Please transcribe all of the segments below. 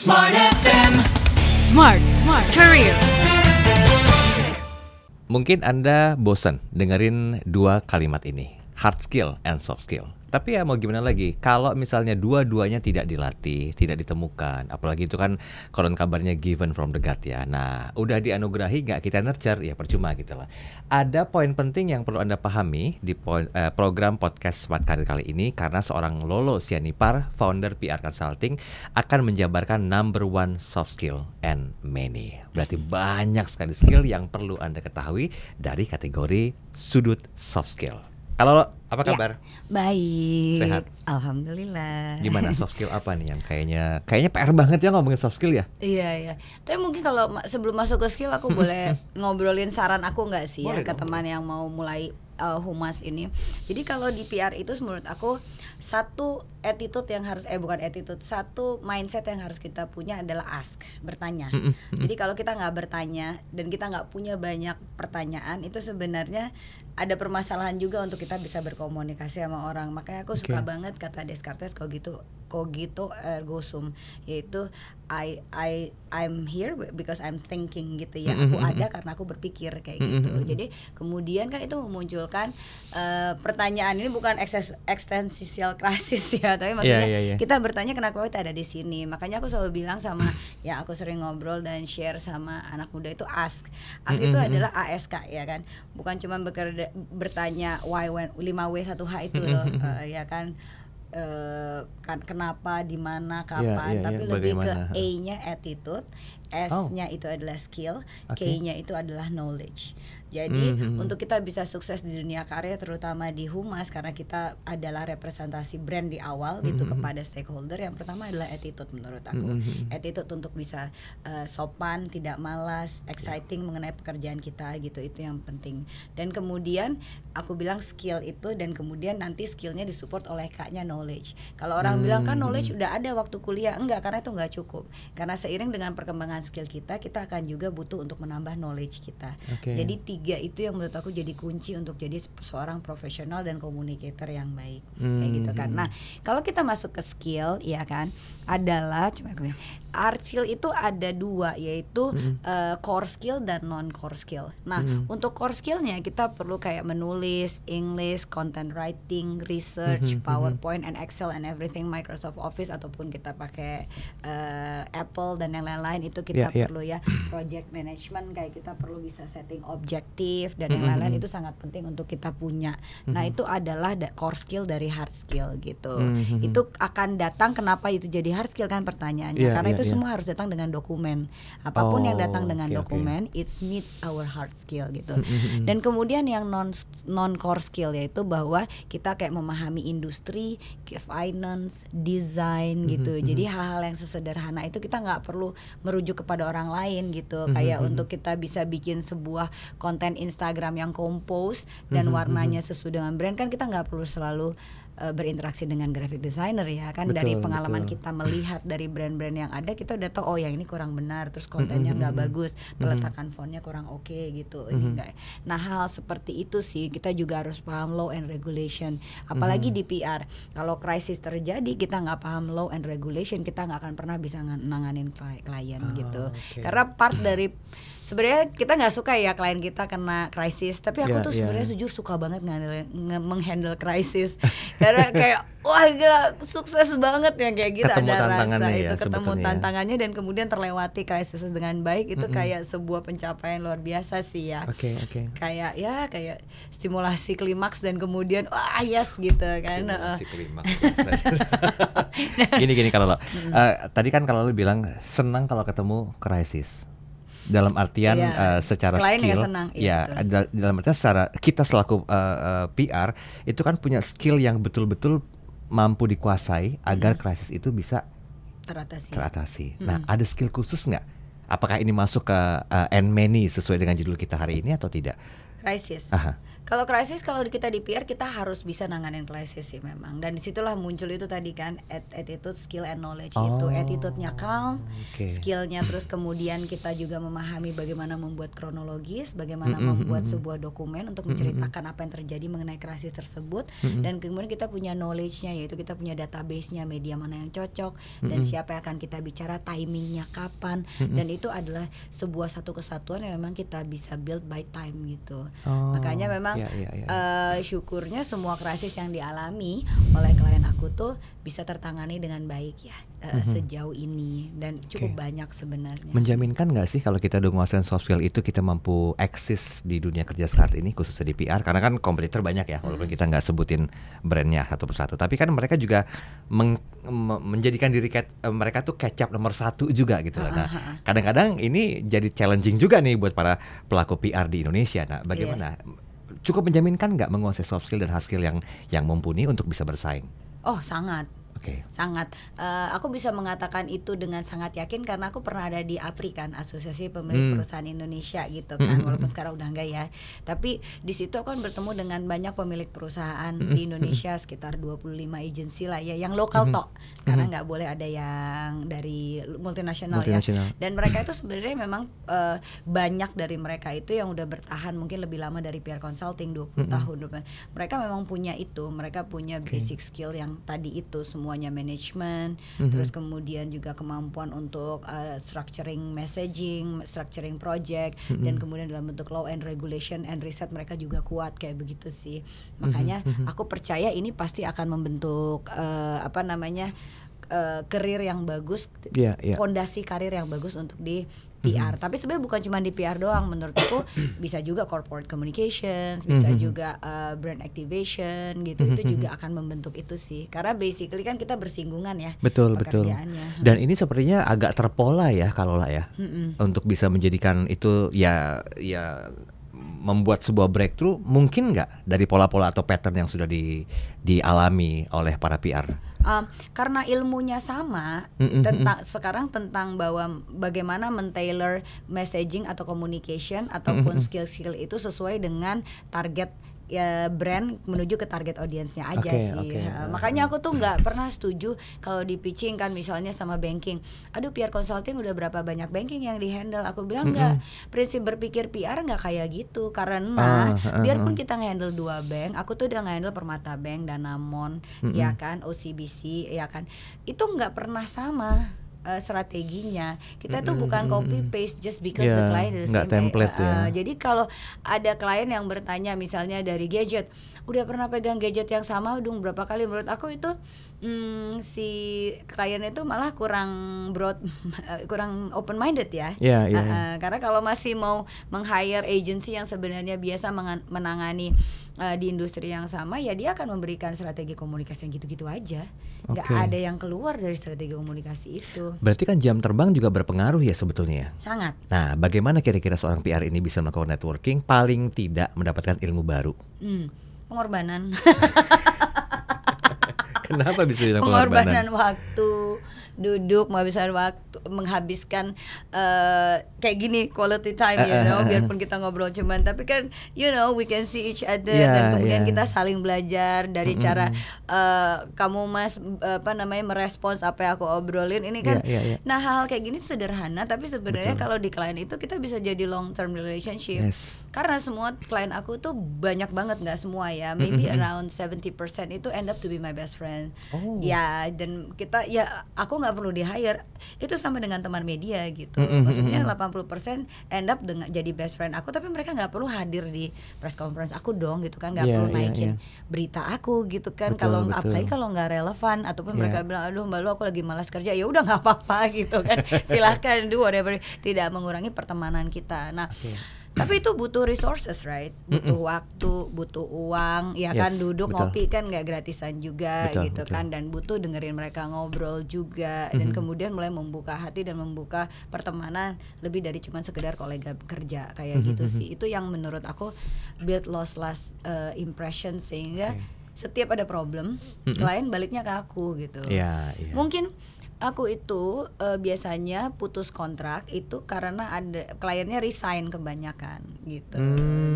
Smart FM. Smart Career. Mungkin Anda bosan dengerin dua kalimat ini, hard skill and soft skill. Tapi ya mau gimana lagi, kalau misalnya dua-duanya tidak dilatih, tidak ditemukan, apalagi itu kan konon kabarnya given from the God ya. Nah, udah dianugerahi gak kita nurture, ya percuma gitu lah. Ada poin penting yang perlu Anda pahami di program podcast Smart Career kali ini, karena seorang Lolo Sianipar, founder PR Consulting, akan menjabarkan number one soft skill and many. Berarti banyak sekali skill yang perlu Anda ketahui dari kategori sudut soft skill. Halo, apa kabar? Ya, baik. Sehat? Alhamdulillah. Gimana soft skill apa nih yang kayaknya PR banget ya ngomongin soft skill ya? Iya. Tapi mungkin kalau sebelum masuk ke skill aku boleh ngobrolin saran aku nggak sih boleh ya ke teman yang mau mulai humas ini. Jadi kalau di PR itu menurut aku satu attitude yang harus satu mindset yang harus kita punya adalah ask, bertanya. Jadi kalau kita nggak bertanya dan kita nggak punya banyak pertanyaan, itu sebenarnya ada permasalahan juga untuk kita bisa berkomunikasi sama orang. Makanya aku suka banget kata Descartes, cogito ergo sum, yaitu I'm here because I'm thinking gitu ya. Aku ada karena aku berpikir kayak gitu. Jadi kemudian kan itu memunculkan pertanyaan ini bukan existential crisis ya, tapi maksudnya kita bertanya kenapa kita ada di sini. Makanya aku selalu bilang sama ya aku sering ngobrol dan share sama anak muda itu ask. Ask itu adalah ASK ya kan. Bukan cuma bertanya why, when, 5W1H itu loh ya kan. Kenapa, di mana, kapan, tapi lebih ke A-nya attitude, S-nya itu adalah skill, K-nya itu adalah knowledge. Jadi untuk kita bisa sukses di dunia karya, terutama di humas, karena kita adalah representasi brand di awal gitu kepada stakeholder. Yang pertama adalah attitude menurut aku. Attitude untuk bisa sopan, tidak malas, exciting mengenai pekerjaan kita gitu, itu yang penting. Dan kemudian aku bilang skill itu, dan kemudian nanti skillnya disupport oleh K-nya knowledge. Kalau orang bilang kan knowledge udah ada waktu kuliah, enggak, karena itu enggak cukup. Karena seiring dengan perkembangan skill kita akan juga butuh untuk menambah knowledge kita. Jadi 3 itu yang menurut aku jadi kunci untuk jadi seorang profesional dan communicator yang baik kayak gitu kan. Nah kalau kita masuk ke skill ya kan, adalah art skill itu ada 2, yaitu core skill dan non core skill. Nah untuk core skillnya kita perlu kayak menulis, English, content writing, research, PowerPoint and Excel and everything, Microsoft Office ataupun kita pakai Apple dan yang lain-lain, itu kita perlu ya. Project management kayak kita perlu bisa setting objektif dan yang lain-lain, itu sangat penting untuk kita punya. Nah itu adalah core skill dari hard skill gitu. Itu akan datang, kenapa itu jadi hard skill kan pertanyaannya, karena itu semua harus datang dengan dokumen. Apapun yang datang dengan dokumen, it needs our hard skill gitu. Dan kemudian yang non core skill, yaitu bahwa kita kayak memahami industri, finance, design gitu. Jadi hal-hal yang sesederhana itu kita nggak perlu merujuk kepada orang lain gitu. Kayak untuk kita bisa bikin sebuah konten Instagram yang compose dan warnanya sesuai dengan brand, kan kita nggak perlu selalu berinteraksi dengan graphic designer ya kan. Dari pengalaman kita melihat dari brand-brand yang ada, kita udah tahu oh yang ini kurang benar, terus kontennya nggak bagus, peletakan fontnya kurang oke gitu. Ini enggak. Nah hal seperti itu sih kita juga harus paham law and regulation. Apalagi di PR, kalau krisis terjadi kita nggak paham law and regulation, kita nggak akan pernah bisa nanganin klien gitu. Karena part dari sebenarnya kita nggak suka ya klien kita kena krisis, tapi aku tuh sebenarnya jujur suka banget menghandle krisis. Karena kayak wah gila, sukses banget ya kayak gitu, ketemu ada rasa ya, itu ketemu tantangannya dan kemudian terlewati krisis dengan baik, itu kayak sebuah pencapaian luar biasa sih ya. Kayak stimulasi klimaks dan kemudian wah yes gitu kan. Stimulasi klimaks. Gini kalau lo tadi kan kalau lo bilang senang kalau ketemu krisis. Dalam artian secara skill dalam artian secara kita selaku PR itu kan punya skill yang betul-betul mampu dikuasai agar krisis itu bisa teratasi. Nah ada skill khusus nggak? Apakah ini masuk ke and many sesuai dengan judul kita hari ini atau tidak? Krisis. Kalau krisis, kalau kita di PR kita harus bisa nanganin krisis sih memang. Dan disitulah muncul itu tadi kan attitude, skill, and knowledge. Itu attitude-nya calm, skill-nya terus kemudian kita juga memahami bagaimana membuat kronologis, bagaimana membuat sebuah dokumen untuk menceritakan apa yang terjadi mengenai krisis tersebut. Dan kemudian kita punya knowledge-nya, yaitu kita punya database-nya, media mana yang cocok, dan siapa yang akan kita bicara, timingnya kapan. Dan itu adalah sebuah satu kesatuan yang memang kita bisa build by time gitu. Makanya memang syukurnya semua krisis yang dialami oleh klien aku tuh bisa tertangani dengan baik ya sejauh ini, dan cukup banyak sebenarnya. Menjaminkan nggak sih kalau kita udah menguasai soft skill itu kita mampu eksis di dunia kerja saat ini, khususnya di PR? Karena kan kompetitor banyak ya, walaupun kita nggak sebutin brandnya satu persatu, tapi kan mereka juga menjadikan diri mereka tuh catch up nomor 1 juga gitu lah. Nah, kadang-kadang ini jadi challenging juga nih buat para pelaku PR di Indonesia. Nah, bagaimana? Cukup menjaminkan nggak menguasai soft skill dan hard skill yang mumpuni untuk bisa bersaing? Oh, sangat. Sangat. Aku bisa mengatakan itu dengan sangat yakin karena aku pernah ada di APRI kan, Asosiasi Pemilik Perusahaan Indonesia gitu kan, walaupun sekarang udah enggak ya. Tapi di situ aku kan bertemu dengan banyak pemilik perusahaan di Indonesia, sekitar 25 agensi lah ya, yang lokal tok. Karena nggak boleh ada yang dari multinasional ya. Dan mereka itu sebenarnya memang banyak dari mereka itu yang udah bertahan mungkin lebih lama dari PR Consulting 20 tahun. Mereka memang punya itu, mereka punya basic skill yang tadi itu semuanya manajemen, terus kemudian juga kemampuan untuk structuring messaging, structuring project, dan kemudian dalam bentuk law and regulation and riset mereka juga kuat kayak begitu sih. Makanya aku percaya ini pasti akan membentuk karir yang bagus, fondasi karir yang bagus untuk di PR. Tapi sebenarnya bukan cuma di PR doang, menurut aku bisa juga corporate communications, bisa juga brand activation gitu. Itu juga akan membentuk itu sih. Karena basically kan kita bersinggungan ya. Betul. Dan ini sepertinya agak terpola ya kalau lah ya. Untuk bisa menjadikan itu ya membuat sebuah breakthrough, mungkin nggak dari pola-pola atau pattern yang sudah dialami oleh para PR? Karena ilmunya sama, tentang bahwa bagaimana men-tailor messaging atau communication ataupun skill-skill itu sesuai dengan target ya brand menuju ke target audiensnya aja sih. Makanya aku tuh nggak pernah setuju kalau di pitching kan misalnya sama banking. Aduh, PR consulting udah berapa banyak banking yang dihandle. Aku bilang nggak, prinsip berpikir PR nggak kayak gitu. Karena biarpun kita ngehandle 2 bank, aku tuh udah ngehandle Permata Bank, Danamon, ya kan, OCBC, ya kan. Itu nggak pernah sama strateginya. Kita tuh bukan copy paste just because the client is nggak template jadi kalau ada klien yang bertanya misalnya dari gadget, udah pernah pegang gadget yang sama dong berapa kali, menurut aku itu si klien itu malah kurang kurang open minded ya. Karena kalau masih mau meng-hire agency yang sebenarnya biasa menangani di industri yang sama, ya dia akan memberikan strategi komunikasi yang gitu-gitu aja. Nggak ada yang keluar dari strategi komunikasi itu. Berarti kan jam terbang juga berpengaruh ya sebetulnya. Sangat. Nah, bagaimana kira-kira seorang PR ini bisa melakukan networking paling tidak mendapatkan ilmu baru? Pengorbanan. Kenapa bisa bilang pengorbanan? Waktu, duduk, menghabiskan kayak gini quality time, biarpun kita ngobrol cuman, tapi kan we can see each other, dan kemudian kita saling belajar dari cara kamu mas merespons apa yang aku obrolin ini kan. Nah, hal kayak gini sederhana, tapi sebenarnya kalau di klien itu kita bisa jadi long term relationship. Karena semua klien aku tuh banyak banget, nggak semua ya, maybe around 70% itu end up to be my best friend. Ya, dan kita aku nggak perlu di hire, itu sama dengan teman media gitu. Maksudnya 80% end up dengan jadi best friend aku, tapi mereka nggak perlu hadir di press conference aku dong gitu kan, nggak perlu naikin berita aku gitu kan. Kalau apalagi kalau nggak relevan, ataupun mereka bilang aduh Mbak Lu aku lagi malas kerja, ya udah nggak apa-apa gitu kan. Silahkan do whatever, tidak mengurangi pertemanan kita. Nah, tapi itu butuh resources, right? Butuh waktu, butuh uang, ya kan, duduk ngopi kan nggak gratisan juga gitu kan, dan butuh dengerin mereka ngobrol juga, dan kemudian mulai membuka hati dan membuka pertemanan lebih dari cuma sekedar kolega kerja kayak gitu sih. Itu yang menurut aku build last impression, sehingga setiap ada problem klien baliknya ke aku gitu. Mungkin Aku itu biasanya putus kontrak itu karena ada kliennya resign kebanyakan gitu.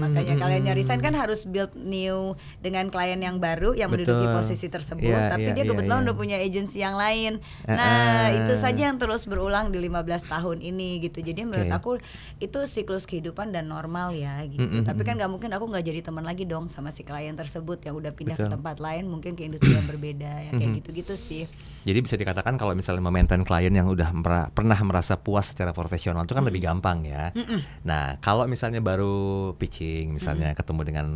Makanya kliennya resign kan harus build new dengan klien yang baru yang menduduki posisi tersebut, tapi dia kebetulan udah punya agensi yang lain. Nah, itu saja yang terus berulang di 15 tahun ini gitu. Jadi menurut aku itu siklus kehidupan dan normal ya gitu. Tapi kan nggak mungkin aku nggak jadi teman lagi dong sama si klien tersebut yang udah pindah ke tempat lain, mungkin ke industri yang berbeda ya kayak gitu-gitu sih. Jadi bisa dikatakan kalau misalnya memaintain klien yang udah pernah merasa puas secara profesional itu kan lebih gampang ya. Nah, kalau misalnya baru pitching, misalnya ketemu dengan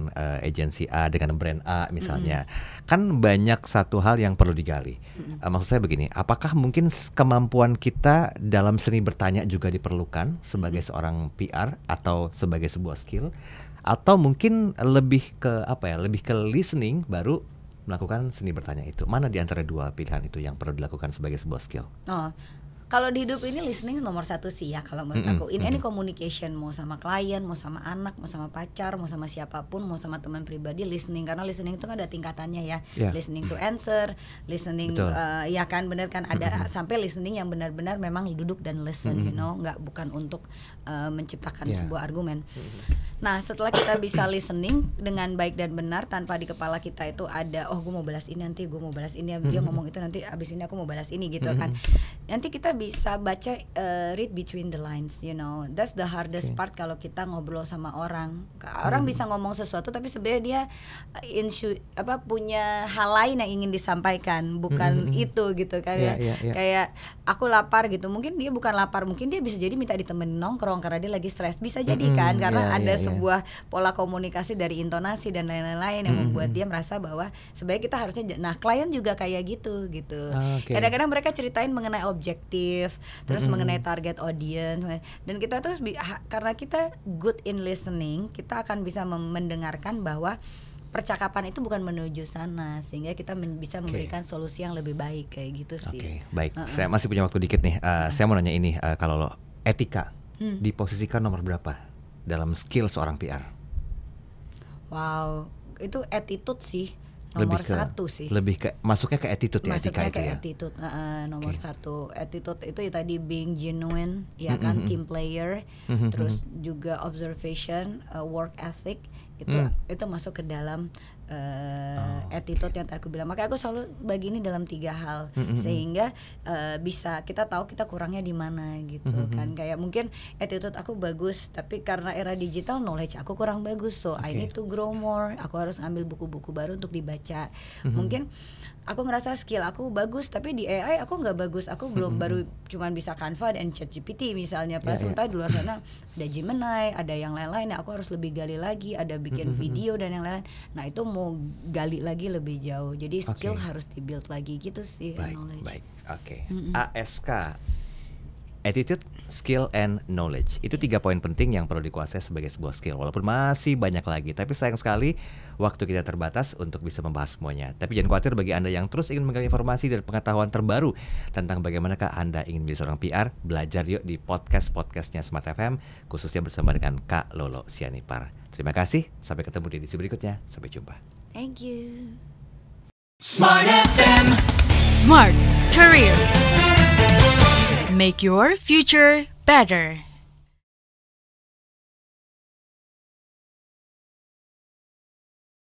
agensi A dengan brand A misalnya, kan banyak satu hal yang perlu digali. Maksud saya begini, apakah mungkin kemampuan kita dalam seni bertanya juga diperlukan sebagai seorang PR atau sebagai sebuah skill, atau mungkin lebih ke lebih ke listening baru melakukan seni bertanya itu? Mana di antara dua pilihan itu yang perlu dilakukan sebagai sebuah skill? Kalau di hidup ini listening nomor satu sih ya kalau menurut aku. Ini communication, mau sama klien, mau sama anak, mau sama pacar, mau sama siapapun, mau sama teman pribadi, listening. Karena listening itu kan ada tingkatannya ya. Listening to answer, listening ya kan benar kan ada sampai listening yang benar-benar memang duduk dan listen, bukan untuk menciptakan sebuah argumen. Nah, setelah kita bisa listening dengan baik dan benar tanpa di kepala kita itu ada gue mau balas ini nanti, gue mau balas ini, dia ngomong itu nanti abis ini aku mau balas ini gitu kan. Nanti kita bisa baca read between the lines, that's the hardest part kalau kita ngobrol sama orang. Orang bisa ngomong sesuatu tapi sebenarnya dia punya hal lain yang ingin disampaikan, bukan itu gitu kan ya. Kayak aku lapar gitu, mungkin dia bukan lapar, mungkin dia bisa jadi minta ditemenin nongkrong karena dia lagi stres, bisa jadi kan karena ada sebuah pola komunikasi dari intonasi dan lain-lain yang membuat dia merasa bahwa sebenarnya kita harusnya. Nah, klien juga kayak gitu. Kadang-kadang mereka ceritain mengenai objektif, terus mengenai target audience, dan kita tuh karena kita good in listening, kita akan bisa mendengarkan bahwa percakapan itu bukan menuju sana, sehingga kita bisa memberikan solusi yang lebih baik kayak gitu sih. Baik. Saya masih punya waktu dikit nih. Saya mau nanya ini, kalau etika diposisikan nomor berapa dalam skill seorang PR? Wow, itu attitude sih. Nomor satu sih. Lebih ke masuknya ke attitude ya, etika itu ya. Attitude, nomor satu. Attitude itu ya tadi being genuine, ya kan, team player, terus juga observation, work ethic, itu masuk ke dalam attitude yang aku bilang. Makanya aku selalu bagi ini dalam 3 hal, sehingga bisa kita tahu kita kurangnya di mana gitu kan. Kayak mungkin attitude aku bagus, tapi karena era digital knowledge aku kurang bagus, so I need to grow more. Aku harus ambil buku-buku baru untuk dibaca. Mungkin aku ngerasa skill aku bagus, tapi di AI aku nggak bagus. Aku belum baru cuman bisa Canva dan ChatGPT misalnya. Pas sementara di luar sana ada Gemini, ada yang lain-lain. Aku harus lebih gali lagi, ada bikin video dan yang lain-lain. Nah, itu mau gali lagi lebih jauh. Jadi skill harus dibuild lagi gitu sih. Baik. ASK, attitude, skill, and knowledge. Itu 3 poin penting yang perlu dikuasai sebagai sebuah skill. Walaupun masih banyak lagi, tapi sayang sekali waktu kita terbatas untuk bisa membahas semuanya. Tapi jangan khawatir bagi Anda yang terus ingin menggali informasi dan pengetahuan terbaru tentang bagaimanakah Anda ingin menjadi seorang PR, belajar yuk di podcastnya Smart FM, khususnya bersama dengan Kak Lolo Sianipar. Terima kasih, sampai ketemu di edisi berikutnya. Sampai jumpa. Thank you. Smart FM, Smart Career. Make your future better.